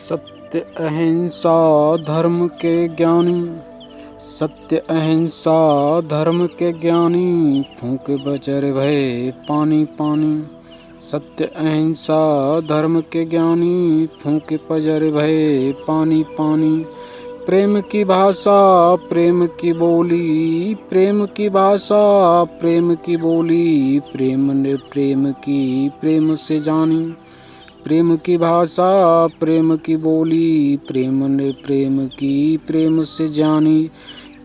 सत्य अहिंसा धर्म के ज्ञानी, सत्य अहिंसा धर्म के ज्ञानी, फूंक बचर भय पानी पानी। सत्य अहिंसा धर्म के ज्ञानी, फूंक बचर भय पानी पानी। प्रेम की भाषा प्रेम की बोली, प्रेम की भाषा प्रेम की बोली, प्रेम ने प्रेम की प्रेम से जानी। प्रेम की भाषा प्रेम की बोली, प्रेम ने प्रेम की प्रेम से जानी।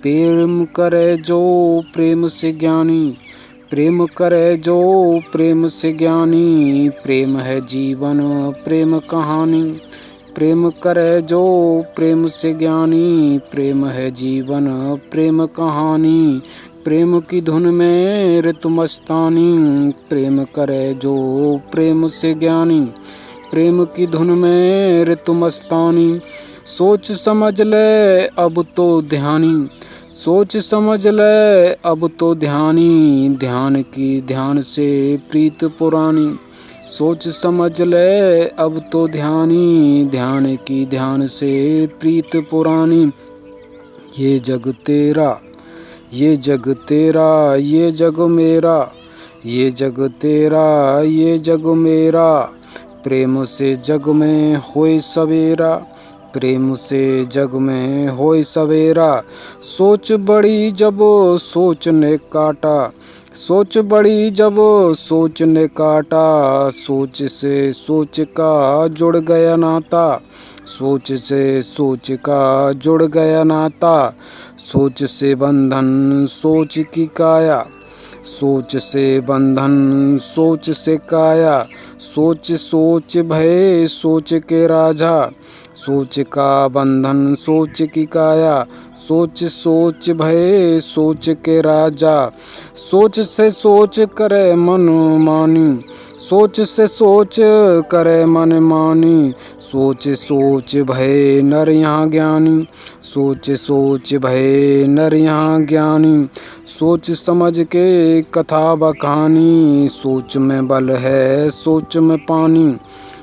प्रेम करे जो प्रेम से ज्ञानी, प्रेम करे जो प्रेम से ज्ञानी। प्रेम है जीवन प्रेम कहानी, प्रेम करे जो प्रेम से ज्ञानी। प्रेम है जीवन प्रेम कहानी, प्रेम की धुन में ऋतु मस्तानी। प्रेम करे जो प्रेम से ज्ञानी, प्रेम की धुन में ऋतु मस्तानी। सोच समझ ले अब तो ध्यानी, सोच समझ ले अब तो ध्यानी। ध्यान की ध्यान से प्रीत पुरानी, सोच समझ ले अब तो ध्यानी। ध्यान की ध्यान से प्रीत पुरानी। ये जग तेरा, ये जग तेरा, ये जग मेरा, ये जग तेरा, ये जग मेरा। प्रेम से जग में होए सवेरा, प्रेम से जग में होए सवेरा। सोच बड़ी जब सोच ने काटा, सोच बड़ी जब सोच ने काटा। सोच से सोच का जुड़ गया नाता, सोच से सोच का जुड़ गया नाता। सोच से बंधन सोच की काया, सोच से बंधन सोच से काया। सोच सोच भय सोच के राजा, सोच का बंधन सोच की काया। सोच सोच भय सोच के राजा। सोच से सोच करे मन मानी, सोच से सोच करे मन मानी। सोच सोच भय नर यहाँ ज्ञानी, सोच सोच भय नर यहाँ ज्ञानी। सोच समझ के कथा बखानी, सोच में बल है सोच में पानी।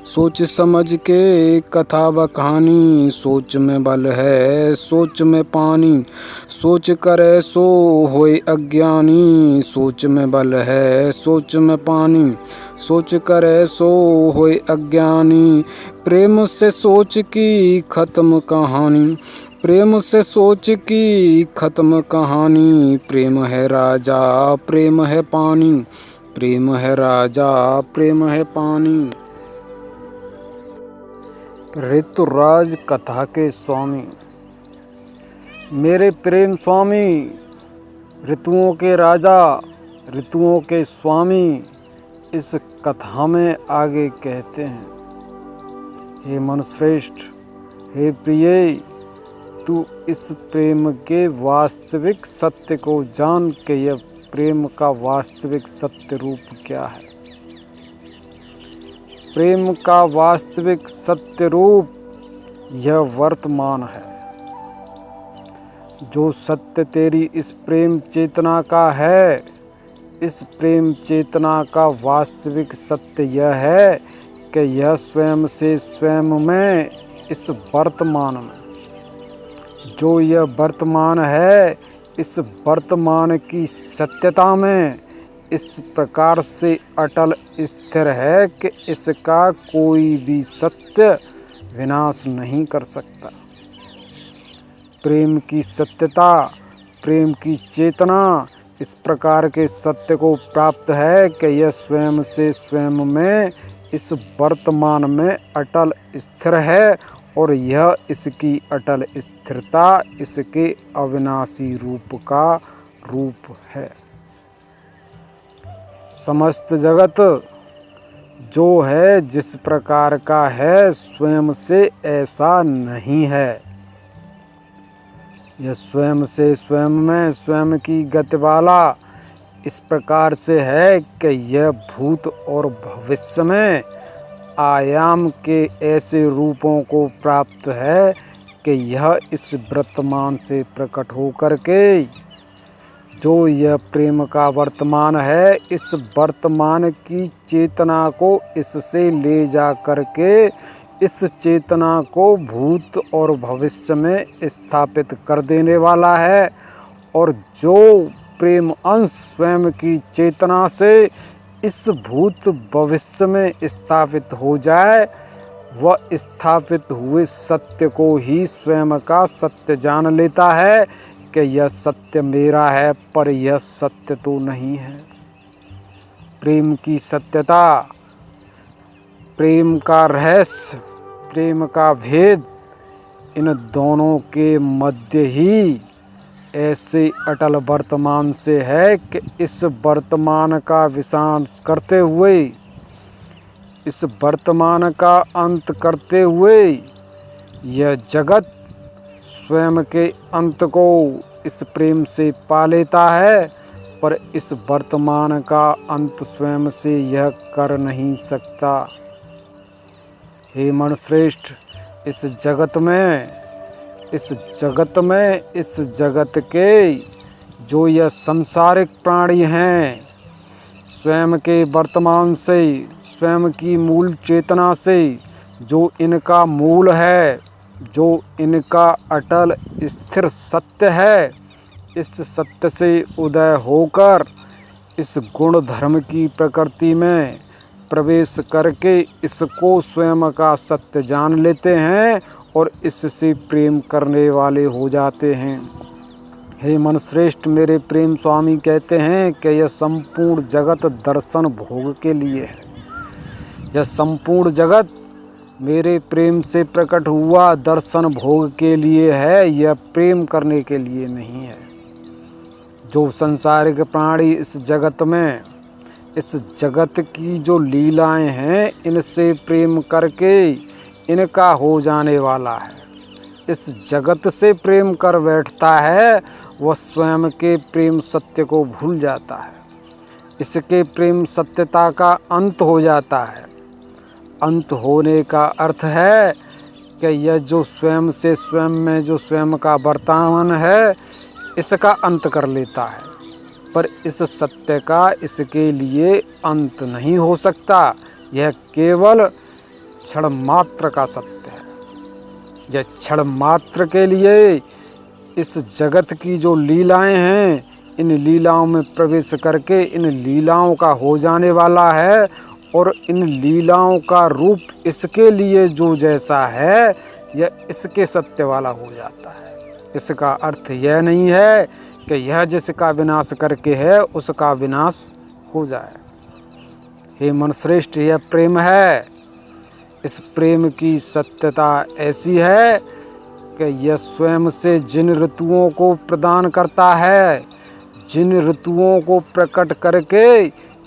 सोच समझ के कथा बखानी, सोच में बल है सोच में पानी। सोच करे सो होए अज्ञानी, सोच में बल है सोच में पानी। सोच करे सो होए अज्ञानी। प्रेम से सोच की खत्म कहानी, प्रेम से सोच की खत्म कहानी। प्रेम है राजा प्रेम है पानी, प्रेम है राजा प्रेम है पानी। ऋतुराज कथा के स्वामी, मेरे प्रेम स्वामी, ऋतुओं के राजा, ऋतुओं के स्वामी, इस कथा में आगे कहते हैं। हे मनुश्रेष्ठ, हे प्रिय, तू इस प्रेम के वास्तविक सत्य को जान के यह प्रेम का वास्तविक सत्य रूप क्या है। प्रेम का वास्तविक सत्य रूप यह वर्तमान है। जो सत्य तेरी इस प्रेम चेतना का है, इस प्रेम चेतना का वास्तविक सत्य यह है कि यह स्वयं से स्वयं में, इस वर्तमान में, जो यह वर्तमान है, इस वर्तमान की सत्यता में इस प्रकार से अटल स्थिर है कि इसका कोई भी सत्य विनाश नहीं कर सकता। प्रेम की सत्यता, प्रेम की चेतना इस प्रकार के सत्य को प्राप्त है कि यह स्वयं से स्वयं में, इस वर्तमान में अटल स्थिर है। और यह इसकी अटल स्थिरता इसके अविनाशी रूप का रूप है। समस्त जगत जो है जिस प्रकार का है, स्वयं से ऐसा नहीं है। यह स्वयं से स्वयं में स्वयं की गति वाला इस प्रकार से है कि यह भूत और भविष्य में आयाम के ऐसे रूपों को प्राप्त है कि यह इस वर्तमान से प्रकट होकर के, जो यह प्रेम का वर्तमान है, इस वर्तमान की चेतना को इससे ले जा कर के इस चेतना को भूत और भविष्य में स्थापित कर देने वाला है। और जो प्रेम अंश स्वयं की चेतना से इस भूत भविष्य में स्थापित हो जाए, वह स्थापित हुए सत्य को ही स्वयं का सत्य जान लेता है कि यह सत्य मेरा है, पर यह सत्य तो नहीं है। प्रेम की सत्यता, प्रेम का रहस्य, प्रेम का भेद, इन दोनों के मध्य ही ऐसे अटल वर्तमान से है कि इस वर्तमान का विनाश करते हुए, इस वर्तमान का अंत करते हुए यह जगत स्वयं के अंत को इस प्रेम से पा लेता है। पर इस वर्तमान का अंत स्वयं से यह कर नहीं सकता। हे मनुश्रेष्ठ, इस जगत के जो यह सांसारिक प्राणी हैं, स्वयं के वर्तमान से, स्वयं की मूल चेतना से, जो इनका मूल है, जो इनका अटल स्थिर सत्य है, इस सत्य से उदय होकर इस गुण धर्म की प्रकृति में प्रवेश करके इसको स्वयं का सत्य जान लेते हैं और इससे प्रेम करने वाले हो जाते हैं। हे मनुश्रेष्ठ, मेरे प्रेम स्वामी कहते हैं कि यह संपूर्ण जगत दर्शन भोग के लिए है। यह संपूर्ण जगत मेरे प्रेम से प्रकट हुआ दर्शन भोग के लिए है, यह प्रेम करने के लिए नहीं है। जो संसारिक प्राणी इस जगत में, इस जगत की जो लीलाएं हैं, इनसे प्रेम करके इनका हो जाने वाला है, इस जगत से प्रेम कर बैठता है, वह स्वयं के प्रेम सत्य को भूल जाता है। इसके प्रेम सत्यता का अंत हो जाता है। अंत होने का अर्थ है कि यह जो स्वयं से स्वयं में जो स्वयं का वर्तमान है, इसका अंत कर लेता है। पर इस सत्य का इसके लिए अंत नहीं हो सकता। यह केवल क्षण मात्र का सत्य है। यह क्षण मात्र के लिए इस जगत की जो लीलाएं हैं, इन लीलाओं में प्रवेश करके इन लीलाओं का हो जाने वाला है। और इन लीलाओं का रूप इसके लिए जो जैसा है, यह इसके सत्य वाला हो जाता है। इसका अर्थ यह नहीं है कि यह जिसका विनाश करके है उसका विनाश हो जाए। हे मनुश्रेष्ठ, यह प्रेम है। इस प्रेम की सत्यता ऐसी है कि यह स्वयं से जिन ऋतुओं को प्रदान करता है, जिन ऋतुओं को प्रकट करके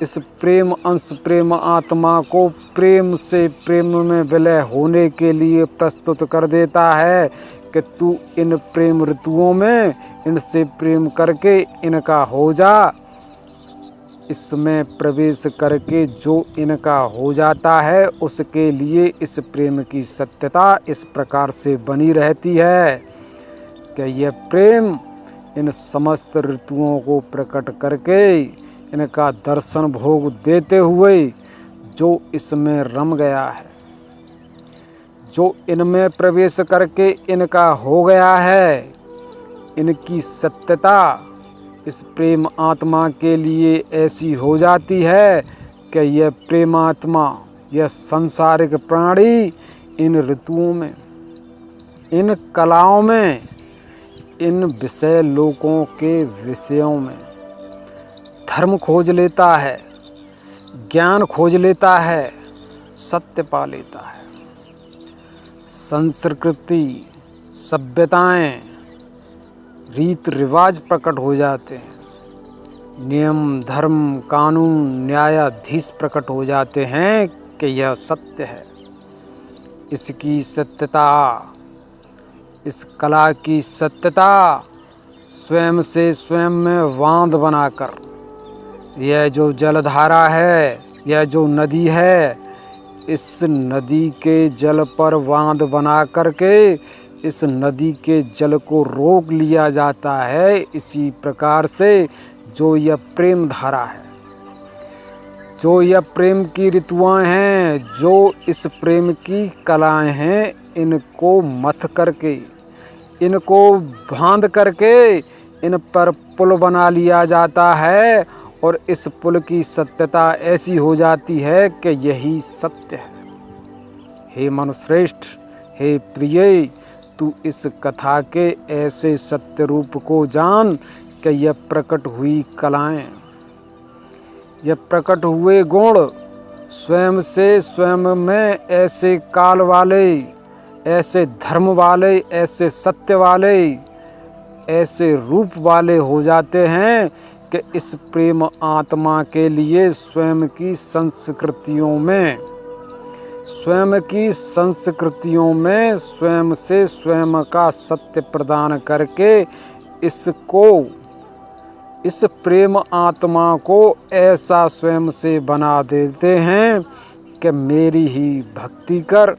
इस प्रेम अंश प्रेम आत्मा को प्रेम से प्रेम में विलय होने के लिए प्रस्तुत कर देता है कि तू इन प्रेम ऋतुओं में इनसे प्रेम करके इनका हो जा। इसमें प्रवेश करके जो इनका हो जाता है, उसके लिए इस प्रेम की सत्यता इस प्रकार से बनी रहती है कि यह प्रेम इन समस्त ऋतुओं को प्रकट करके इनका दर्शन भोग देते हुए जो इसमें रम गया है, जो इनमें प्रवेश करके इनका हो गया है, इनकी सत्यता इस प्रेम आत्मा के लिए ऐसी हो जाती है कि यह प्रेम आत्मा, यह सांसारिक प्राणी इन ऋतुओं में, इन कलाओं में, इन विषय लोकों के विषयों में धर्म खोज लेता है, ज्ञान खोज लेता है, सत्य पा लेता है। संस्कृति, सभ्यताएं, रीत रिवाज प्रकट हो जाते हैं। नियम, धर्म, कानून, न्यायाधीश प्रकट हो जाते हैं कि यह सत्य है। इसकी सत्यता, इस कला की सत्यता स्वयं से स्वयं में बांध बनाकर, यह जो जलधारा है, यह जो नदी है, इस नदी के जल पर बांध बना करके इस नदी के जल को रोक लिया जाता है। इसी प्रकार से जो यह प्रेम धारा है, जो यह प्रेम की ऋतुआं हैं, जो इस प्रेम की कलाएं हैं, इनको मथ करके, इनको बांध करके इन पर पुल बना लिया जाता है और इस पुल की सत्यता ऐसी हो जाती है कि यही सत्य है। हे मनुश्रेष्ठ, हे प्रिय, तू इस कथा के ऐसे सत्य रूप को जान कि यह प्रकट हुई कलाएं, यह प्रकट हुए गुण स्वयं से स्वयं में ऐसे काल वाले, ऐसे धर्म वाले, ऐसे सत्य वाले, ऐसे रूप वाले हो जाते हैं कि इस प्रेम आत्मा के लिए स्वयं की संस्कृतियों में, स्वयं की संस्कृतियों में स्वयं से स्वयं का सत्य प्रदान करके इसको, इस प्रेम आत्मा को ऐसा स्वयं से बना देते हैं कि मेरी ही भक्ति कर,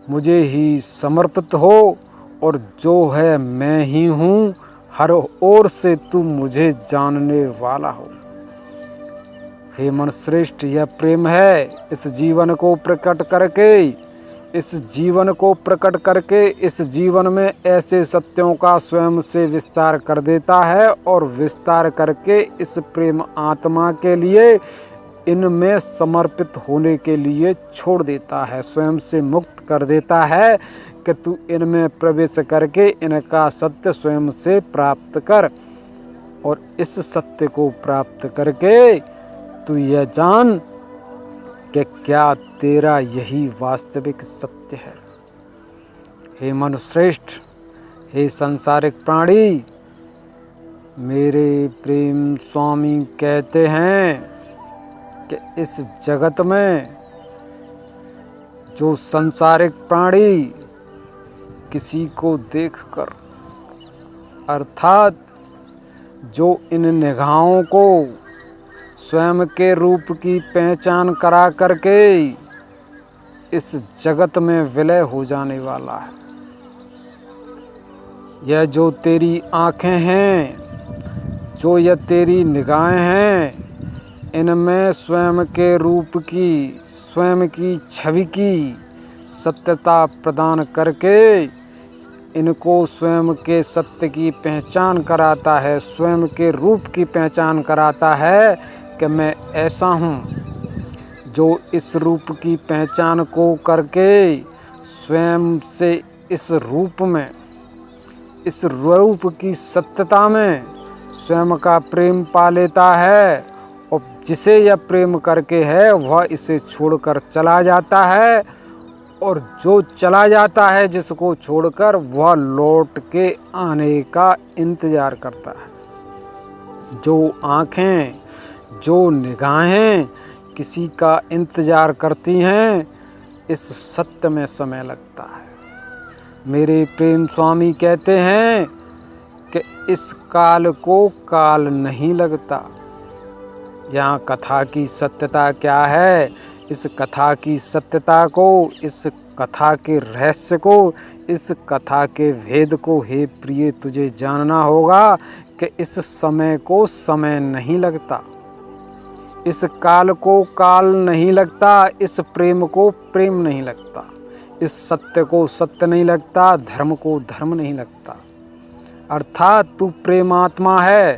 मुझे ही समर्पित हो और जो है मैं ही हूँ, हर ओर से तू मुझे जानने वाला हो। हे मनुश्रेष्ठ, यह प्रेम है। इस जीवन को प्रकट करके, इस जीवन को प्रकट करके इस जीवन में ऐसे सत्यों का स्वयं से विस्तार कर देता है और विस्तार करके इस प्रेम आत्मा के लिए, इनमें समर्पित होने के लिए छोड़ देता है, स्वयं से मुक्त कर देता है कि तू इनमें प्रवेश करके इनका सत्य स्वयं से प्राप्त कर। और इस सत्य को प्राप्त करके तू यह जान कि क्या तेरा यही वास्तविक सत्य है। हे मनुश्रेष्ठ, हे संसारिक प्राणी, मेरे प्रेम स्वामी कहते हैं कि इस जगत में जो संसारिक प्राणी किसी को देखकर, अर्थात जो इन निगाहों को स्वयं के रूप की पहचान करा करके इस जगत में विलय हो जाने वाला है, यह जो तेरी आँखें हैं, जो यह तेरी निगाहें हैं, इनमें स्वयं के रूप की, स्वयं की छवि की सत्यता प्रदान करके इनको स्वयं के सत्य की पहचान कराता है, स्वयं के रूप की पहचान कराता है कि मैं ऐसा हूँ। जो इस रूप की पहचान को करके स्वयं से इस रूप में, इस रूप की सत्यता में स्वयं का प्रेम पा लेता है और जिसे यह प्रेम करके है वह इसे छोड़कर चला जाता है, और जो चला जाता है जिसको छोड़कर वह लौट के आने का इंतजार करता है। जो आँखें, जो निगाहें किसी का इंतजार करती हैं, इस सत्य में समय लगता है। मेरे प्रेम स्वामी कहते हैं कि इस काल को काल नहीं लगता। यहाँ कथा की सत्यता क्या है? इस कथा की सत्यता को, इस कथा के रहस्य को, इस कथा के भेद को हे प्रिय तुझे जानना होगा कि इस समय को समय नहीं लगता, इस काल को काल नहीं लगता, इस प्रेम को प्रेम नहीं लगता, इस सत्य को सत्य नहीं लगता, धर्म को धर्म नहीं लगता। अर्थात तू प्रेमात्मा है,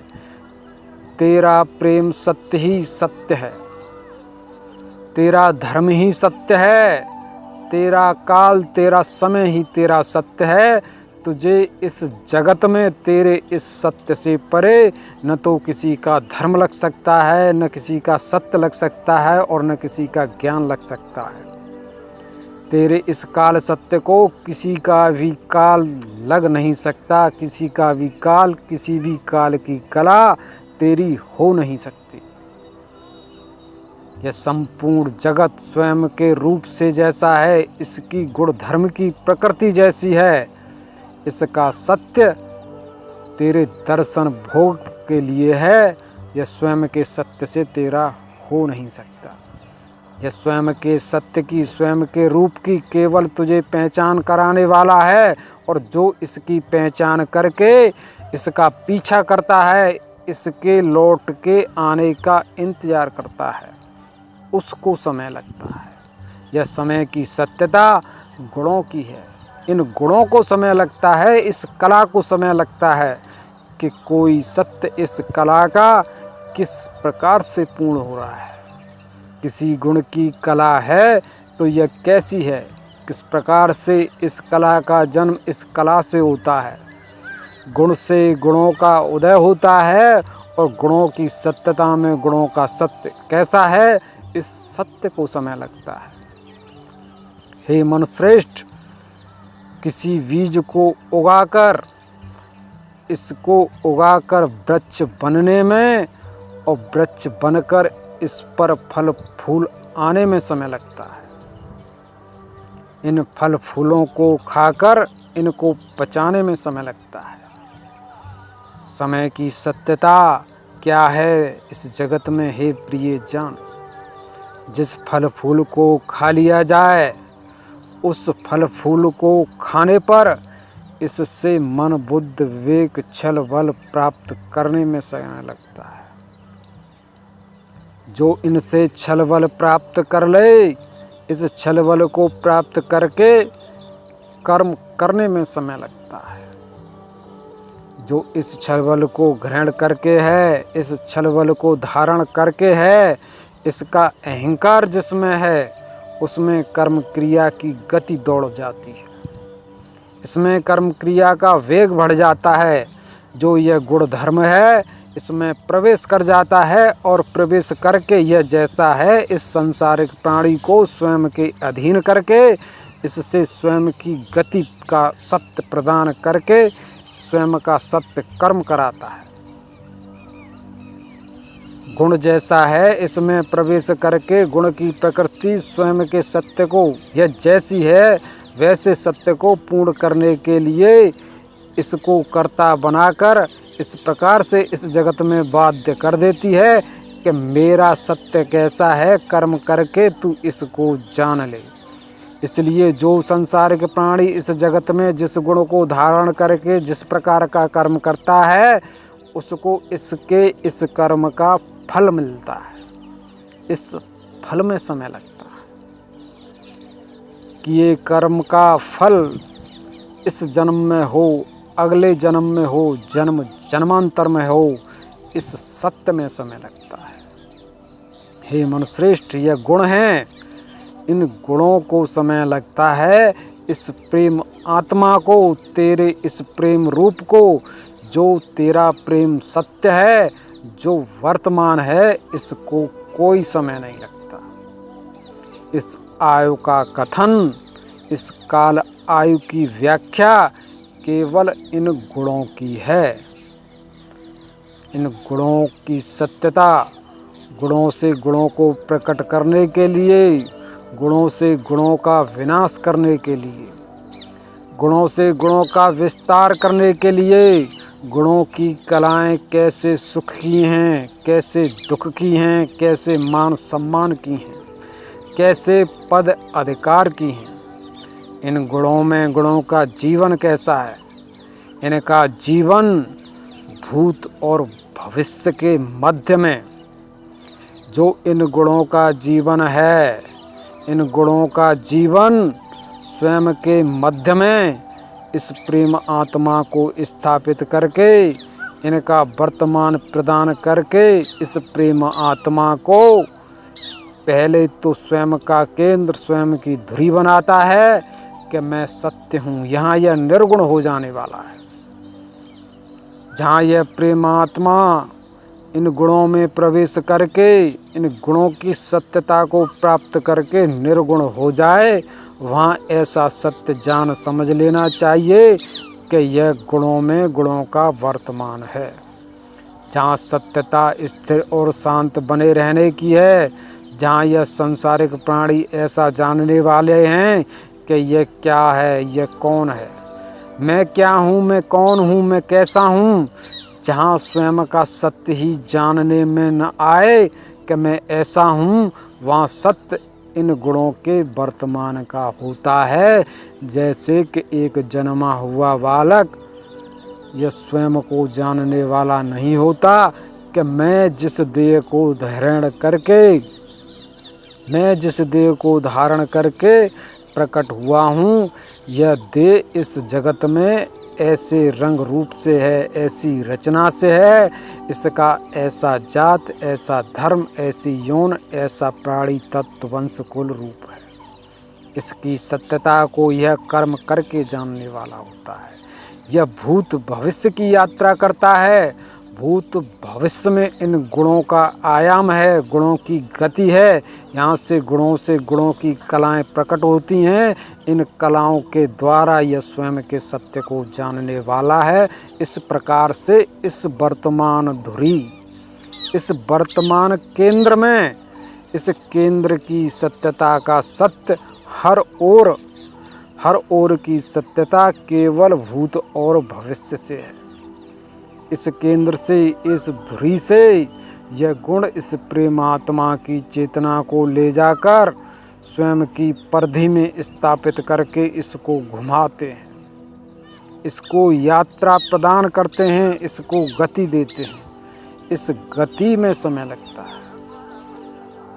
तेरा प्रेम सत्य ही सत्य है, तेरा धर्म ही सत्य है, तेरा काल, तेरा समय ही तेरा सत्य है। तुझे इस जगत में तेरे इस सत्य से परे न तो किसी का धर्म लग सकता है, न किसी का सत्य लग सकता है और न किसी का ज्ञान लग सकता है। तेरे इस काल सत्य को किसी का भी काल लग नहीं सकता, किसी का भी काल, किसी भी काल की कला तेरी हो नहीं सकती। यह संपूर्ण जगत स्वयं के रूप से जैसा है, इसकी गुण धर्म की प्रकृति जैसी है, इसका सत्य तेरे दर्शन भोग के लिए है। यह स्वयं के सत्य से तेरा हो नहीं सकता। यह स्वयं के सत्य की, स्वयं के रूप की केवल तुझे पहचान कराने वाला है, और जो इसकी पहचान करके इसका पीछा करता है, इसके लौट के आने का इंतजार करता है, उसको समय लगता है। यह समय की सत्यता गुणों की है। इन गुणों को समय लगता है, इस कला को समय लगता है कि कोई सत्य इस कला का किस प्रकार से पूर्ण हो रहा है। किसी गुण की कला है तो यह कैसी है, किस प्रकार से इस कला का जन्म इस कला से होता है। गुण से गुणों का उदय होता है और गुणों की सत्यता में गुणों का सत्य कैसा है, इस सत्य को समय लगता है। हे मनुश्रेष्ठ, किसी बीज को उगाकर, इसको उगाकर वृक्ष बनने में और वृक्ष बनकर इस पर फल फूल आने में समय लगता है। इन फल फूलों को खाकर इनको पचाने में समय लगता है। समय की सत्यता क्या है इस जगत में, हे प्रिय जान। जिस फल फूल को खा लिया जाए, उस फल फूल को खाने पर इससे मन बुद्धि विवेक छल बल प्राप्त करने में समय लगता है। जो इनसे छल बल प्राप्त कर ले, इस छल बल को प्राप्त करके कर्म करने में समय लगता है। जो इस छल बल को ग्रहण करके है, इस छल बल को धारण करके है, इसका अहंकार जिसमें है, उसमें कर्म क्रिया की गति दौड़ जाती है। इसमें कर्म क्रिया का वेग बढ़ जाता है। जो यह गुण धर्म है, इसमें प्रवेश कर जाता है और प्रवेश करके यह जैसा है इस सांसारिक प्राणी को स्वयं के अधीन करके, इससे स्वयं की गति का सत्य प्रदान करके स्वयं का सत्य कर्म कराता है। गुण जैसा है इसमें प्रवेश करके गुण की प्रकृति स्वयं के सत्य को, यह जैसी है वैसे सत्य को पूर्ण करने के लिए इसको कर्ता बनाकर इस प्रकार से इस जगत में बाध्य कर देती है कि मेरा सत्य कैसा है, कर्म करके तू इसको जान ले। इसलिए जो संसारिक प्राणी इस जगत में जिस गुण को धारण करके जिस प्रकार का कर्म करता है, उसको इसके इस कर्म का फल मिलता है। इस फल में समय लगता है कि ये कर्म का फल इस जन्म में हो, अगले जन्म में हो, जन्म जन्मांतर में हो, इस सत्य में समय लगता है। हे मनुश्रेष्ठ, यह गुण हैं, इन गुणों को समय लगता है। इस प्रेम आत्मा को, तेरे इस प्रेम रूप को, जो तेरा प्रेम सत्य है, जो वर्तमान है, इसको कोई समय नहीं लगता। इस आयु का कथन, इस काल आयु की व्याख्या केवल इन गुणों की है। इन गुणों की सत्यता, गुणों से गुणों को प्रकट करने के लिए, गुणों से गुणों का विनाश करने के लिए, गुणों से गुणों का विस्तार करने के लिए, गुणों की कलाएं कैसे सुख की हैं, कैसे दुख की हैं, कैसे मान सम्मान की हैं, कैसे पद अधिकार की हैं। इन गुणों में गुणों का जीवन कैसा है, इनका जीवन भूत और भविष्य के मध्य में। जो इन गुणों का जीवन है, इन गुणों का जीवन स्वयं के मध्य में इस प्रेम आत्मा को स्थापित करके, इनका वर्तमान प्रदान करके, इस प्रेम आत्मा को पहले तो स्वयं का केंद्र, स्वयं की धुरी बनाता है कि मैं सत्य हूँ। यहाँ यह निर्गुण हो जाने वाला है। जहाँ यह प्रेमात्मा इन गुणों में प्रवेश करके इन गुणों की सत्यता को प्राप्त करके निर्गुण हो जाए, वहाँ ऐसा सत्य जान समझ लेना चाहिए कि यह गुणों में गुणों का वर्तमान है। जहाँ सत्यता स्थिर और शांत बने रहने की है, जहाँ यह सांसारिक प्राणी ऐसा जानने वाले हैं कि यह क्या है, यह कौन है, मैं क्या हूँ, मैं कौन हूँ, मैं कैसा हूँ। जहाँ स्वयं का सत्य ही जानने में न आए कि मैं ऐसा हूँ, वहाँ सत्य इन गुणों के वर्तमान का होता है। जैसे कि एक जन्मा हुआ बालक यह स्वयं को जानने वाला नहीं होता कि मैं जिस देह को धारण करके मैं जिस देह को धारण करके प्रकट हुआ हूँ, यह देह इस जगत में ऐसे रंग रूप से है, ऐसी रचना से है, इसका ऐसा जात, ऐसा धर्म, ऐसी यौन, ऐसा प्राणी तत्व वंश कुल रूप है। इसकी सत्यता को यह कर्म करके जानने वाला होता है। यह भूत भविष्य की यात्रा करता है। भूत भविष्य में इन गुणों का आयाम है, गुणों की गति है। यहाँ से गुणों की कलाएं प्रकट होती हैं। इन कलाओं के द्वारा यह स्वयं के सत्य को जानने वाला है। इस प्रकार से इस वर्तमान धुरी, इस वर्तमान केंद्र में, इस केंद्र की सत्यता का सत्य हर ओर की सत्यता केवल भूत और भविष्य से है। इस केंद्र से, इस धुरी से यह गुण इस प्रेमात्मा की चेतना को ले जाकर स्वयं की परिधि में स्थापित करके इसको घुमाते हैं, इसको यात्रा प्रदान करते हैं, इसको गति देते हैं। इस गति में समय लगता है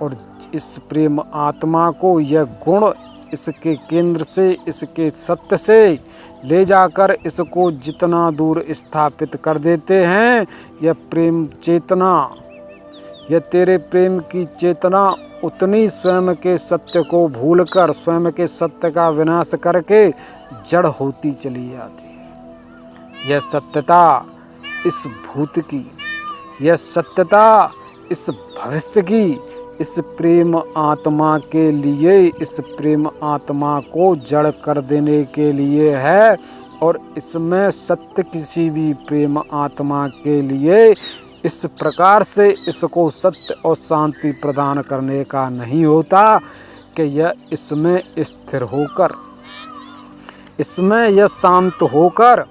और इस प्रेम आत्मा को यह गुण इसके केंद्र से, इसके सत्य से ले जाकर इसको जितना दूर स्थापित कर देते हैं, यह प्रेम चेतना, यह तेरे प्रेम की चेतना उतनी स्वयं के सत्य को भूलकर, स्वयं के सत्य का विनाश करके जड़ होती चली जाती है। यह सत्यता इस भूत की, यह सत्यता इस भविष्य की, इस प्रेम आत्मा के लिए, इस प्रेम आत्मा को जड़ कर देने के लिए है। और इसमें सत्य किसी भी प्रेम आत्मा के लिए इस प्रकार से इसको सत्य और शांति प्रदान करने का नहीं होता कि यह इसमें स्थिर होकर, इसमें यह शांत होकर,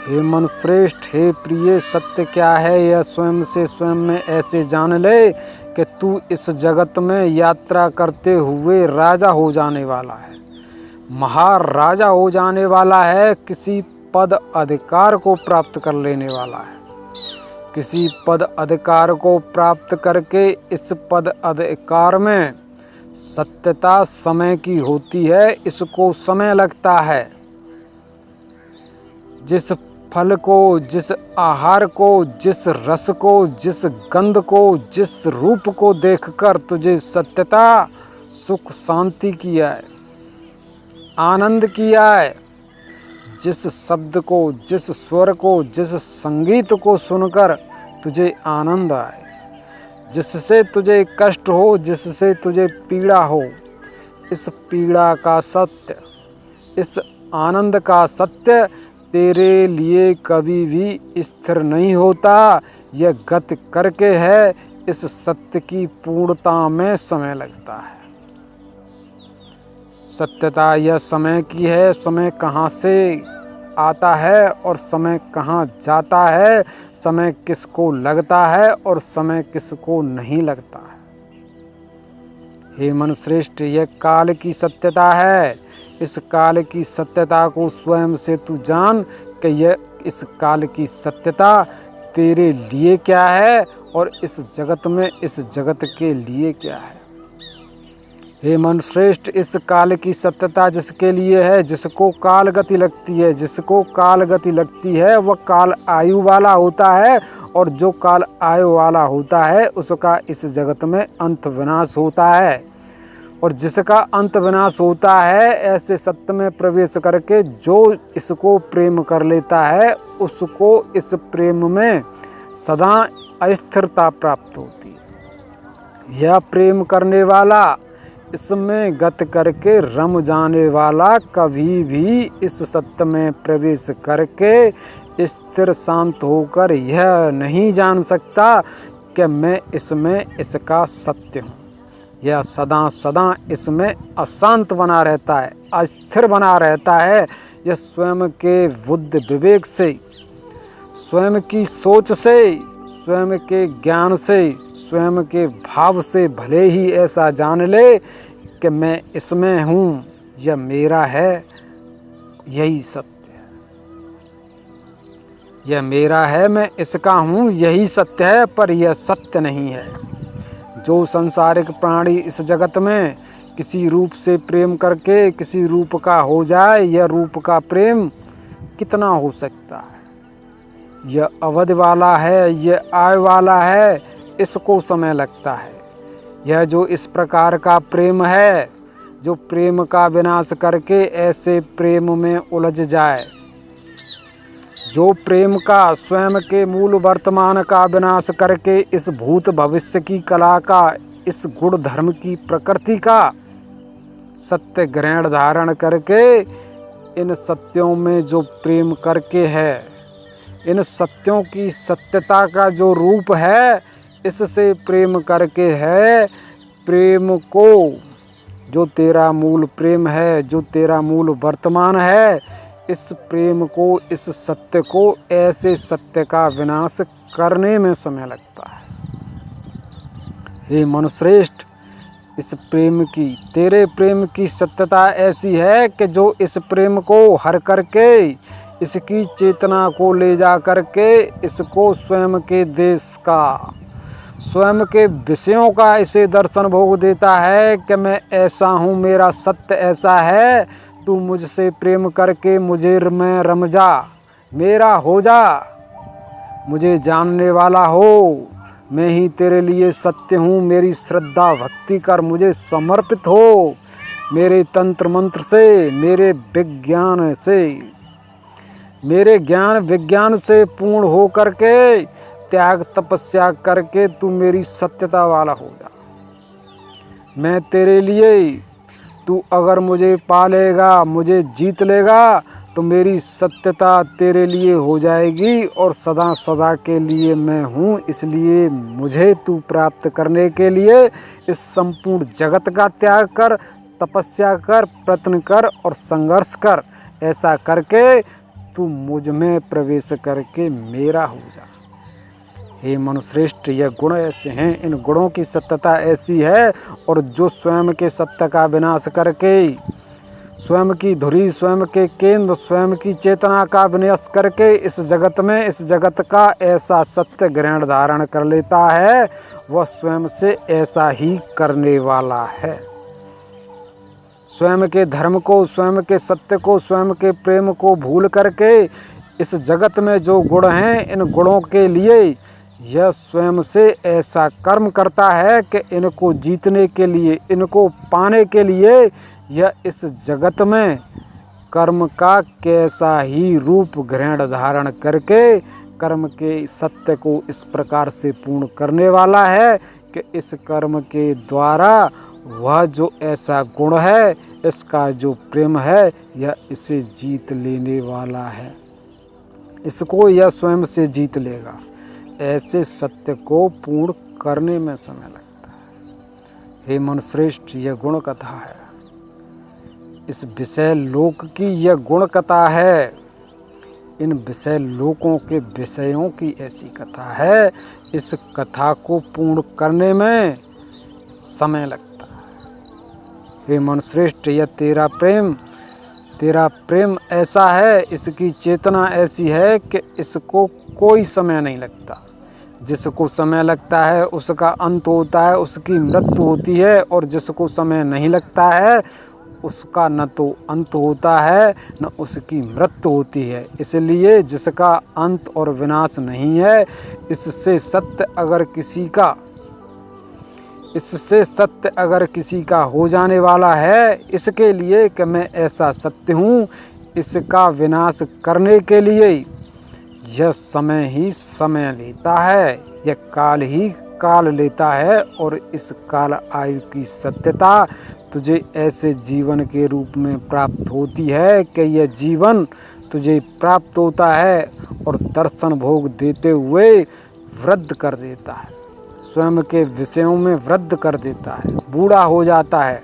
हे मन श्रेष्ठ, हे प्रिय, सत्य क्या है यह स्वयं से स्वयं में ऐसे जान ले कि तू इस जगत में यात्रा करते हुए राजा हो जाने वाला है, महाराजा हो जाने वाला है, किसी पद अधिकार को प्राप्त कर लेने वाला है। किसी पद अधिकार को प्राप्त करके इस पद अधिकार में सत्यता समय की होती है, इसको समय लगता है। जिस फल को, जिस आहार को, जिस रस को, जिस गंध को, जिस रूप को देखकर तुझे सत्यता, सुख, शांति की आए, आनंद की आए, जिस शब्द को, जिस स्वर को, जिस संगीत को सुनकर तुझे आनंद आए, जिससे तुझे कष्ट हो, जिससे तुझे पीड़ा हो, इस पीड़ा का सत्य, इस आनंद का सत्य तेरे लिए कभी भी स्थिर नहीं होता। यह गति करके है, इस सत्य की पूर्णता में समय लगता है। सत्यता यह समय की है, समय कहाँ से आता है और समय कहाँ जाता है, समय किसको लगता है और समय किसको नहीं लगता है। हे मनुश्रेष्ठ, यह काल की सत्यता है। इस काल की सत्यता को स्वयं से तू जान कि यह, इस काल की सत्यता तेरे लिए क्या है और इस जगत में, इस जगत के लिए क्या है। हे मनुश्रेष्ठ, इस काल की सत्यता जिसके लिए है, जिसको काल गति लगती है, जिसको काल गति लगती है वह काल आयु वाला होता है, और जो काल आयु वाला होता है उसका इस जगत में अंत विनाश होता है। और जिसका अंत विनाश होता है, ऐसे सत्य में प्रवेश करके जो इसको प्रेम कर लेता है, उसको इस प्रेम में सदा अस्थिरता प्राप्त होती है। यह प्रेम करने वाला, इसमें गत करके रम जाने वाला, कभी भी इस सत्य में प्रवेश करके स्थिर शांत होकर यह नहीं जान सकता कि मैं इसमें इसका सत्य हूँ। यह सदा सदा इसमें अशांत बना रहता है, अस्थिर बना रहता है। यह स्वयं के बुद्धि विवेक से, स्वयं की सोच से, स्वयं के ज्ञान से, स्वयं के भाव से भले ही ऐसा जान ले कि मैं इसमें हूँ, यह मेरा है, यही सत्य है। यह मेरा है, मैं इसका हूँ, यही सत्य है, पर यह सत्य नहीं है। जो संसारिक प्राणी इस जगत में किसी रूप से प्रेम करके किसी रूप का हो जाए, यह रूप का प्रेम कितना हो सकता है? यह अवधि वाला है, यह आयु वाला है, इसको समय लगता है। यह जो इस प्रकार का प्रेम है, जो प्रेम का विनाश करके ऐसे प्रेम में उलझ जाए, जो प्रेम का स्वयं के मूल वर्तमान का विनाश करके इस भूत भविष्य की कला का, इस गुण धर्म की प्रकृति का सत्य ग्रहण धारण करके इन सत्यों में जो प्रेम करके है, इन सत्यों की सत्यता का जो रूप है, इससे प्रेम करके है, प्रेम को जो तेरा मूल प्रेम है, जो तेरा मूल वर्तमान है, इस प्रेम को, इस सत्य को, ऐसे सत्य का विनाश करने में समय लगता है। हे मनुश्रेष्ठ, इस प्रेम की, तेरे प्रेम की सत्यता ऐसी है कि जो इस प्रेम को हर करके इसकी चेतना को ले जा करके इसको स्वयं के देश का, स्वयं के विषयों का इसे दर्शन भोग देता है कि मैं ऐसा हूँ, मेरा सत्य ऐसा है, तू मुझसे प्रेम करके मुझे में रम जा, मेरा हो जा, मुझे जानने वाला हो, मैं ही तेरे लिए सत्य हूँ, मेरी श्रद्धा भक्ति कर, मुझे समर्पित हो, मेरे तंत्र मंत्र से, मेरे विज्ञान से, मेरे ज्ञान विज्ञान से पूर्ण हो करके त्याग तपस्या करके तू मेरी सत्यता वाला हो जा। मैं तेरे लिए, तू अगर मुझे पालेगा, मुझे जीत लेगा, तो मेरी सत्यता तेरे लिए हो जाएगी और सदा सदा के लिए मैं हूँ। इसलिए मुझे तू प्राप्त करने के लिए इस संपूर्ण जगत का त्याग कर, तपस्या कर, प्रयत्न कर और संघर्ष कर। ऐसा करके तू मुझ में प्रवेश करके मेरा हो जा। हे मनुश्रेष्ठ, यह गुण ऐसे हैं, इन गुणों की सत्यता ऐसी है, और जो स्वयं के सत्य का विनाश करके स्वयं की धुरी, स्वयं के केंद्र, स्वयं की चेतना का विनाश करके इस जगत में, इस जगत का ऐसा सत्य ग्रहण धारण कर लेता है, वह स्वयं से ऐसा ही करने वाला है। स्वयं के धर्म को, स्वयं के सत्य को, स्वयं के प्रेम को भूल करके इस जगत में जो गुण हैं, इन गुणों के लिए यह स्वयं से ऐसा कर्म करता है कि इनको जीतने के लिए, इनको पाने के लिए यह इस जगत में कर्म का कैसा ही रूप ग्रहण धारण करके कर्म के सत्य को इस प्रकार से पूर्ण करने वाला है कि इस कर्म के द्वारा वह जो ऐसा गुण है, इसका जो प्रेम है, यह इसे जीत लेने वाला है। इसको यह स्वयं से जीत लेगा। ऐसे सत्य को पूर्ण करने में समय लगता है। हे मनुश्रेष्ठ, यह गुण कथा है। इस विषय लोक की यह गुण कथा है। इन विषय लोकों के विषयों की ऐसी कथा है। इस कथा को पूर्ण करने में समय लगता है। हे मनुश्रेष्ठ, यह तेरा प्रेम ऐसा है, इसकी चेतना ऐसी है कि इसको कोई समय नहीं लगता। जिसको समय लगता है उसका अंत होता है, उसकी मृत्यु होती है, और जिसको समय नहीं लगता है उसका न तो अंत होता है न उसकी मृत्यु होती है। इसलिए जिसका अंत और विनाश नहीं है, इससे सत्य अगर किसी का हो जाने वाला है, इसके लिए कि मैं ऐसा सत्य हूँ, इसका विनाश करने के लिए यह समय ही समय लेता है, यह काल ही काल लेता है। और इस काल आयु की सत्यता तुझे ऐसे जीवन के रूप में प्राप्त होती है कि यह जीवन तुझे प्राप्त होता है और दर्शन भोग देते हुए वृद्ध कर देता है, स्वयं के विषयों में वृद्ध कर देता है, बूढ़ा हो जाता है,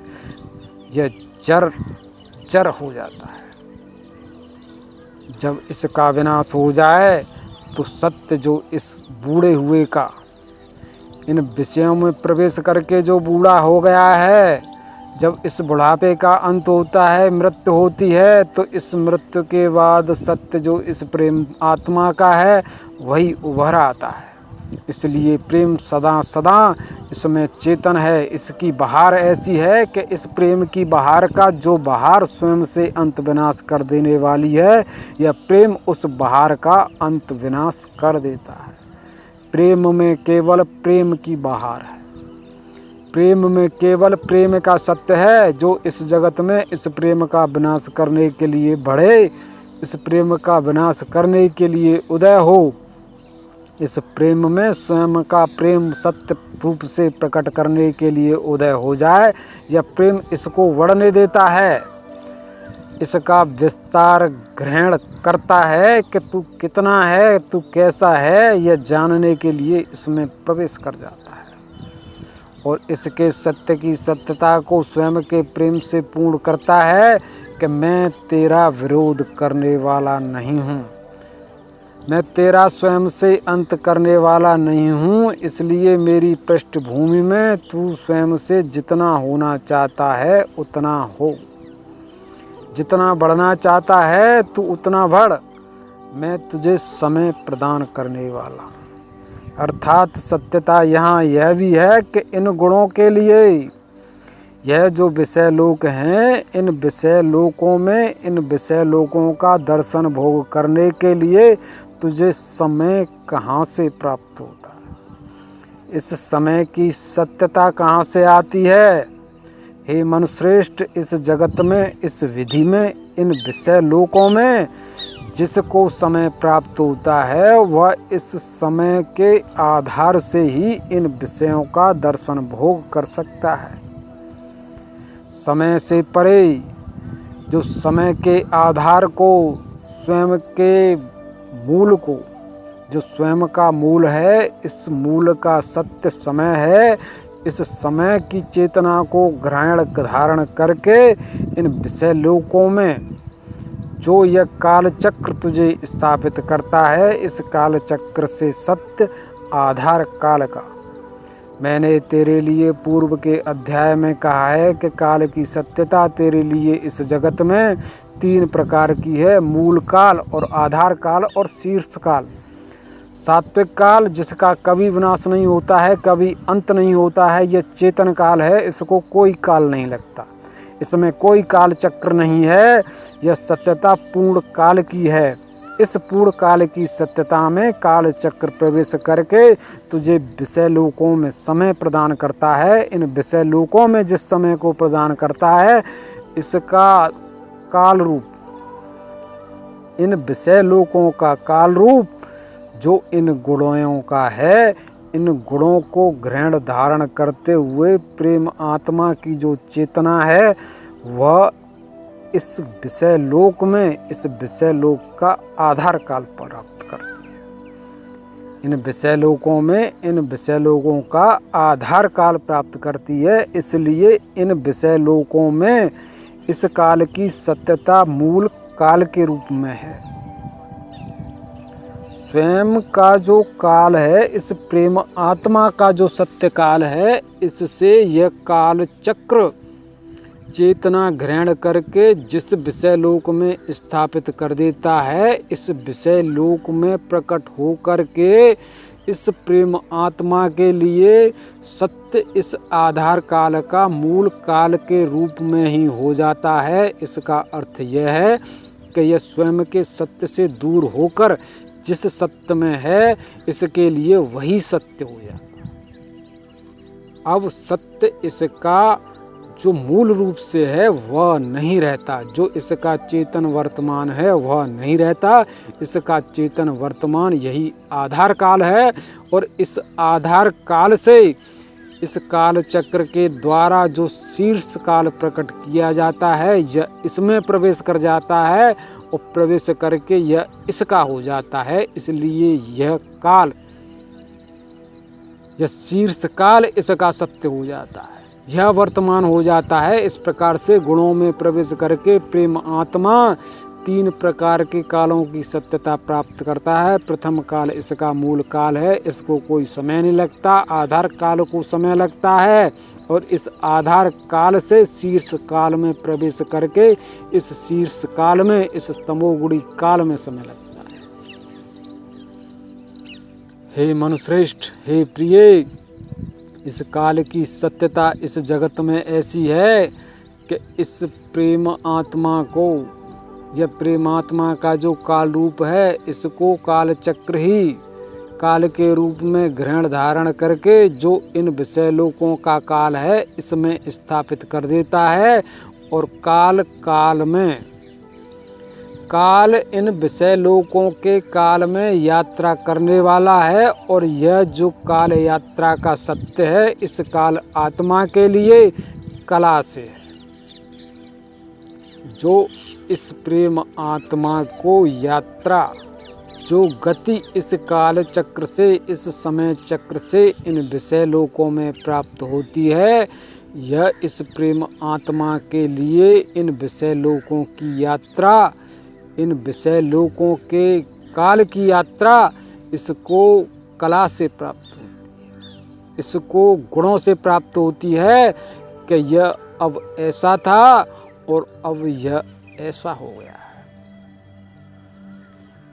यह जर हो जाता है। जब इसका विनाश हो जाए तो सत्य जो इस बूढ़े हुए का, इन विषयों में प्रवेश करके जो बूढ़ा हो गया है, जब इस बुढ़ापे का अंत होता है, मृत्यु होती है, तो इस मृत्यु के बाद सत्य जो इस प्रेम आत्मा का है वही उभर आता है। इसलिए प्रेम सदा सदा इसमें चेतन है। इसकी बहार ऐसी है कि इस प्रेम की बहार का जो बहार स्वयं से अंत विनाश कर देने वाली है, यह प्रेम उस बहार का अंत विनाश कर देता है। प्रेम में केवल प्रेम की बहार है। प्रेम में केवल प्रेम का सत्य है, जो इस जगत में इस प्रेम का विनाश करने के लिए बढ़े, इस प्रेम का विनाश करने के लिए उदय हो। इस प्रेम में स्वयं का प्रेम सत्य रूप से प्रकट करने के लिए उदय हो जाए। यह प्रेम इसको बढ़ने देता है, इसका विस्तार ग्रहण करता है कि तू कितना है, तू कैसा है, यह जानने के लिए इसमें प्रवेश कर जाता है और इसके सत्य की सत्यता को स्वयं के प्रेम से पूर्ण करता है कि मैं तेरा विरोध करने वाला नहीं हूँ, मैं तेरा स्वयं से अंत करने वाला नहीं हूँ। इसलिए मेरी पृष्ठभूमि में तू स्वयं से जितना होना चाहता है उतना हो, जितना बढ़ना चाहता है तू उतना बढ़। मैं तुझे समय प्रदान करने वाला। अर्थात सत्यता यहाँ यह भी है कि इन गुणों के लिए यह जो विषय लोक हैं, इन विषय लोकों में इन विषय लोकों का दर्शन भोग करने के लिए तुझे समय कहाँ से प्राप्त होता है? इस समय की सत्यता कहाँ से आती है? हे मनुश्रेष्ठ, इस जगत में, इस विधि में, इन विषय लोकों में जिसको समय प्राप्त होता है वह इस समय के आधार से ही इन विषयों का दर्शन भोग कर सकता है। समय से परे जो समय के आधार को, स्वयं के मूल को, जो स्वयं का मूल है, इस मूल का सत्य समय है, इस समय की चेतना को ग्रहण धारण करके इन विषय लोकों में जो यह काल चक्र तुझे स्थापित करता है, इस काल चक्र से सत्य आधार काल का मैंने तेरे लिए पूर्व के अध्याय में कहा है कि काल की सत्यता तेरे लिए इस जगत में 3 प्रकार की है, मूल काल और आधार काल और शीर्ष काल। सात्विक काल जिसका कभी विनाश नहीं होता है, कभी अंत नहीं होता है, यह चेतन काल है, इसको कोई काल नहीं लगता, इसमें कोई काल चक्र नहीं है, यह सत्यता पूर्ण काल की है। इस पूर्ण काल की सत्यता में काल चक्र प्रवेश करके तुझे विषय लोकों में समय प्रदान करता है। इन विषय लोकों में जिस समय को प्रदान करता है इसका काल रूप, इन विषय लोकों का काल रूप जो इन गुणों का है, इन गुणों को ग्रहण धारण करते हुए प्रेम आत्मा की जो चेतना है वह इस विषय लोक में, इस विषय लोक का आधार काल प्राप्त करती है। इन विषय लोकों में इन विषय लोकों का आधार काल प्राप्त करती है। इसलिए इन विषय लोकों में इस काल की सत्यता मूल काल के रूप में है। स्वयं का जो काल है, इस प्रेम आत्मा का जो सत्य काल है, इससे यह काल चक्र चेतना ग्रहण करके जिस विषय लोक में स्थापित कर देता है, इस विषय लोक में प्रकट हो करके इस प्रेम आत्मा के लिए सत्य इस आधार काल का मूल काल के रूप में ही हो जाता है। इसका अर्थ यह है कि यह स्वयं के सत्य से दूर होकर जिस सत्य में है, इसके लिए वही सत्य हो जाता है। अब सत्य इसका जो मूल रूप से है वह नहीं रहता, जो इसका चेतन वर्तमान है वह नहीं रहता। इसका चेतन वर्तमान यही आधार काल है और इस आधार काल से इस काल चक्र के द्वारा जो शीर्ष काल प्रकट किया जाता है यह इसमें प्रवेश कर जाता है और प्रवेश करके यह इसका हो जाता है। इसलिए यह काल, यह शीर्ष काल इसका सत्य हो जाता है, यह वर्तमान हो जाता है। इस प्रकार से गुणों में प्रवेश करके प्रेम आत्मा 3 प्रकार के कालों की सत्यता प्राप्त करता है। प्रथम काल इसका मूल काल है, इसको कोई समय नहीं लगता, आधार काल को समय लगता है और इस आधार काल से शीर्ष काल में प्रवेश करके इस शीर्ष काल में, इस तमोगुणी काल में समय लगता है। हे मनुश्रेष्ठ, हे प्रिय, इस काल की सत्यता इस जगत में ऐसी है कि इस प्रेम आत्मा को, यह प्रेमात्मा का जो काल रूप है, इसको काल चक्र ही काल के रूप में ग्रहण धारण करके जो इन विषय लोकों का काल है इसमें स्थापित कर देता है। और काल काल में, काल इन विषय लोकों के काल में यात्रा करने वाला है। और यह जो काल यात्रा का सत्य है, इस काल आत्मा के लिए कला से, जो इस प्रेम आत्मा को यात्रा, जो गति इस काल चक्र से, इस समय चक्र से इन विषय लोकों में प्राप्त होती है, यह इस प्रेम आत्मा के लिए इन विषय लोकों की यात्रा, इन विषय लोकों के काल की यात्रा इसको कला से प्राप्त होती है, इसको गुणों से प्राप्त होती है कि यह अब ऐसा था और अब यह ऐसा हो गया है।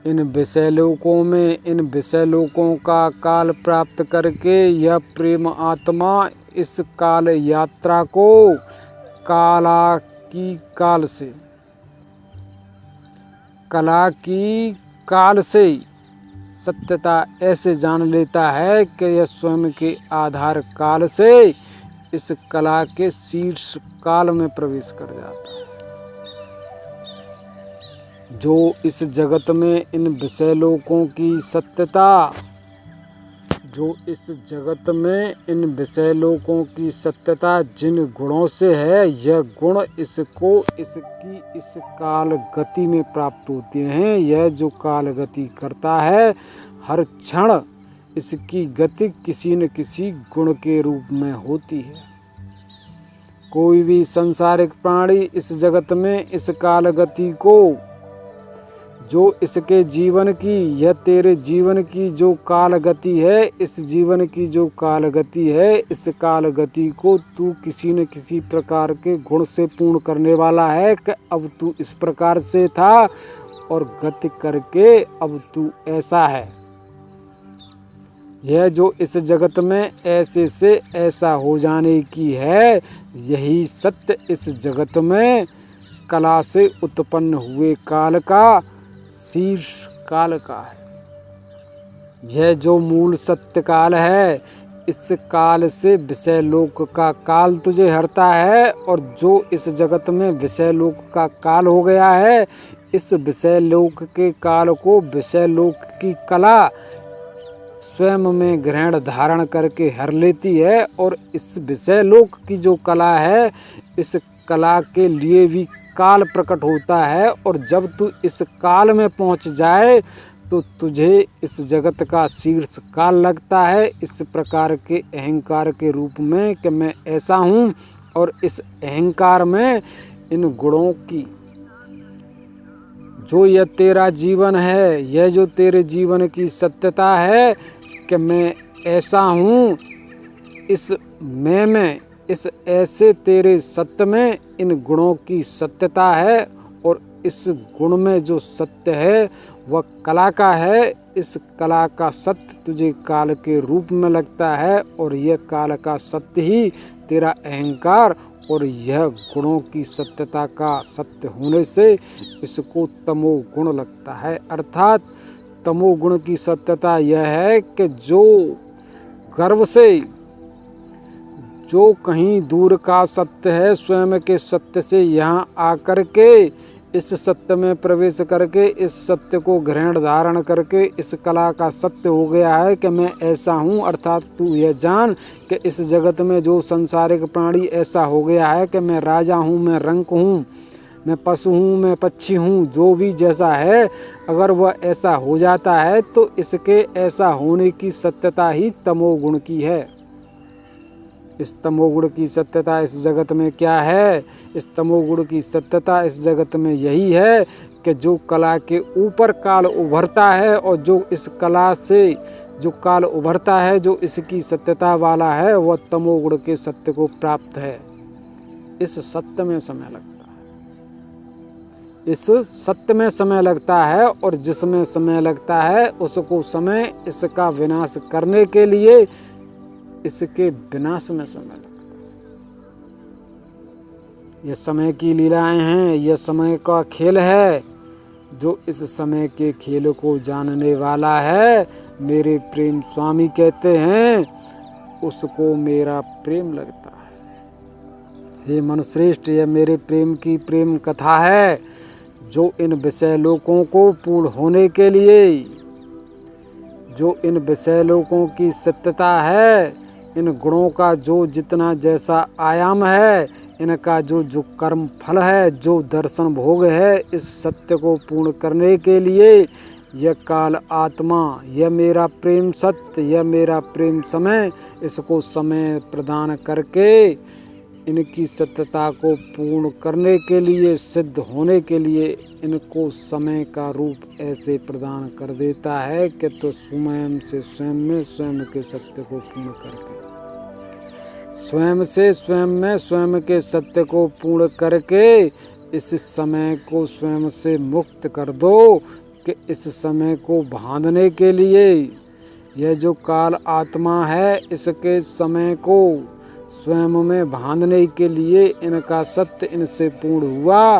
इन विषय लोकों में, इन विषय लोकों का काल प्राप्त करके यह प्रेम आत्मा इस काल यात्रा को कला की काल से, कला की काल से सत्यता ऐसे जान लेता है कि यह स्वयं के आधार काल से इस कला के शीर्ष काल में प्रवेश कर जाता है। जो इस जगत में इन विषय लोकों की सत्यता, जो इस जगत में इन विषय लोकों की सत्यता जिन गुणों से है, यह गुण इसको इसकी इस काल गति में प्राप्त होते हैं। यह जो काल गति करता है, हर क्षण इसकी गति किसी न किसी गुण के रूप में होती है। कोई भी सांसारिक प्राणी इस जगत में इस काल गति को, जो इसके जीवन की, यह तेरे जीवन की जो काल गति है, इस जीवन की जो काल गति है, इस काल गति को तू किसी न किसी प्रकार के गुण से पूर्ण करने वाला है कि अब तू इस प्रकार से था और गति करके अब तू ऐसा है। यह जो इस जगत में ऐसे से ऐसा हो जाने की है, यही सत्य इस जगत में कला से उत्पन्न हुए काल का शीर्ष काल का है। यह जो मूल सत्य काल है, इस काल से विषय लोक का काल तुझे हरता है। और जो इस जगत में विषय लोक का काल हो गया है, इस विषय लोक के काल को विषय लोक की कला स्वयं में ग्रहण धारण करके हर लेती है। और इस विषय लोक की जो कला है, इस कला के लिए भी काल प्रकट होता है। और जब तू इस काल में पहुंच जाए तो तुझे इस जगत का शीर्ष काल लगता है, इस प्रकार के अहंकार के रूप में कि मैं ऐसा हूँ। और इस अहंकार में इन गुणों की, जो यह तेरा जीवन है, यह जो तेरे जीवन की सत्यता है कि मैं ऐसा हूँ, इस मैं में, इस ऐसे तेरे सत्य में इन गुणों की सत्यता है। और इस गुण में जो सत्य है वह कला का है। इस कला का सत्य तुझे काल के रूप में लगता है और यह काल का सत्य ही तेरा अहंकार और यह गुणों की सत्यता का सत्य होने से इसको तमो गुण लगता है। अर्थात तमोगुण की सत्यता यह है कि जो गर्व से, जो कहीं दूर का सत्य है, स्वयं के सत्य से यहाँ आकर के इस सत्य में प्रवेश करके इस सत्य को ग्रहण धारण करके इस कला का सत्य हो गया है कि मैं ऐसा हूँ। अर्थात तू यह जान कि इस जगत में जो संसारिक प्राणी ऐसा हो गया है कि मैं राजा हूँ, मैं रंक हूँ, मैं पशु हूँ, मैं पक्षी हूँ, जो भी जैसा है, अगर वह ऐसा हो जाता है तो इसके ऐसा होने की सत्यता ही तमोगुण की है। इस तमोगुण की सत्यता इस जगत में क्या है? इस तमोगुण की सत्यता इस जगत में यही है कि जो कला के ऊपर काल उभरता है और जो इस कला से जो काल उभरता है, जो इसकी सत्यता वाला है, वह तमोगुण के सत्य को प्राप्त है। इस सत्य में समय लगता है। इस सत्य में समय लगता है, और जिसमें समय लगता है उसको समय इसका विनाश करने के लिए इसके विनाश में समय लगता है। यह समय की लीलाएं हैं, यह समय का खेल है। जो इस समय के खेल को जानने वाला है, मेरे प्रेम स्वामी कहते हैं, उसको मेरा प्रेम लगता है। हे मनुश्रेष्ठ, यह मेरे प्रेम की प्रेम कथा है, जो इन विषय लोकों को पूर्ण होने के लिए, जो इन विषय लोकों की सत्यता है, इन गुणों का जो जितना जैसा आयाम है, इनका जो जो कर्म फल है, जो दर्शन भोग है, इस सत्य को पूर्ण करने के लिए यह काल आत्मा, यह मेरा प्रेम सत्य, यह मेरा प्रेम समय, इसको समय प्रदान करके इनकी सत्यता को पूर्ण करने के लिए, सिद्ध होने के लिए इनको समय का रूप ऐसे प्रदान कर देता है कि तो स्वयं से स्वयं में स्वयं के सत्य को पूर्ण करके, स्वयं से स्वयं में स्वयं के सत्य को पूर्ण करके इस समय को स्वयं से मुक्त कर दो, कि इस समय को बांधने के लिए यह जो काल आत्मा है, इसके समय को स्वयं में बांधने के लिए इनका सत्य इनसे पूर्ण हुआ,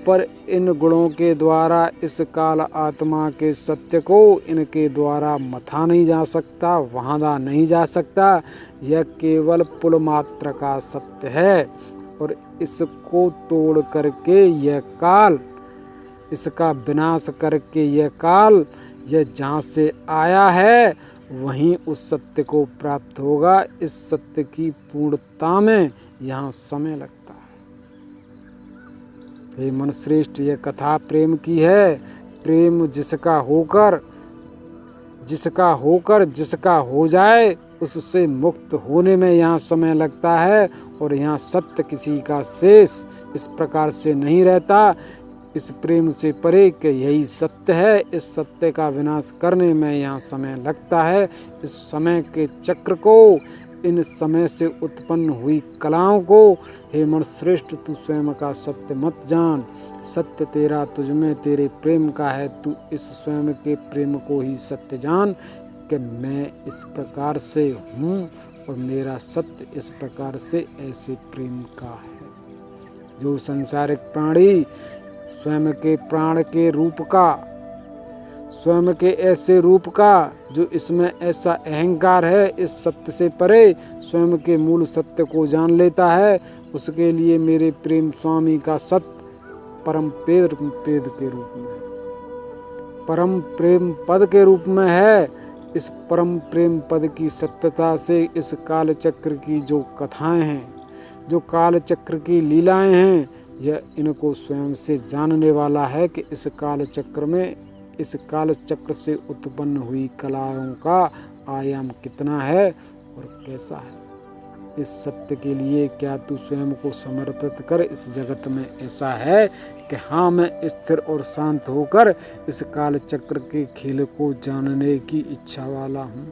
पर इन गुणों के द्वारा इस काल आत्मा के सत्य को इनके द्वारा मथा नहीं जा सकता, बांधा नहीं जा सकता। यह केवल पुल मात्र का सत्य है, और इसको तोड़ करके यह काल, इसका विनाश करके यह काल, यह जहाँ से आया है वहीं उस सत्य को प्राप्त होगा। इस सत्य की पूर्णता में यहाँ समय लगता है। हे मनुश्रेष्ठ, यह कथा प्रेम की है। प्रेम जिसका होकर जिसका हो जाए, उससे मुक्त होने में यहाँ समय लगता है, और यहाँ सत्य किसी का शेष इस प्रकार से नहीं रहता। इस प्रेम से परे कि यही सत्य है, इस सत्य का विनाश करने में यहाँ समय लगता है। इस समय के चक्र को, इन समय से उत्पन्न हुई कलाओं को, हे मनुश्रेष्ठ, तू स्वयं का सत्य मत जान। सत्य तेरा तुझ में तेरे प्रेम का है। तू इस स्वयं के प्रेम को ही सत्य जान, कि मैं इस प्रकार से हूँ और मेरा सत्य इस प्रकार से ऐसे प्रेम का है। जो संसारिक प्राणी स्वयं के प्राण के रूप का, स्वयं के ऐसे रूप का, जो इसमें ऐसा अहंकार है, इस सत्य से परे स्वयं के मूल सत्य को जान लेता है, उसके लिए मेरे प्रेम स्वामी का सत्य परम पेद के रूप में, परम प्रेम पद के रूप में है। इस परम प्रेम पद की सत्यता से इस काल चक्र की जो कथाएं हैं, जो काल चक्र की लीलाएं हैं, यह इनको स्वयं से जानने वाला है कि इस काल चक्र में, इस काल चक्र से उत्पन्न हुई कलाओं का आयाम कितना है और कैसा है। इस सत्य के लिए क्या तू स्वयं को समर्पित कर। इस जगत में ऐसा है कि हाँ, मैं स्थिर और शांत होकर इस काल चक्र के खेल को जानने की इच्छा वाला हूँ।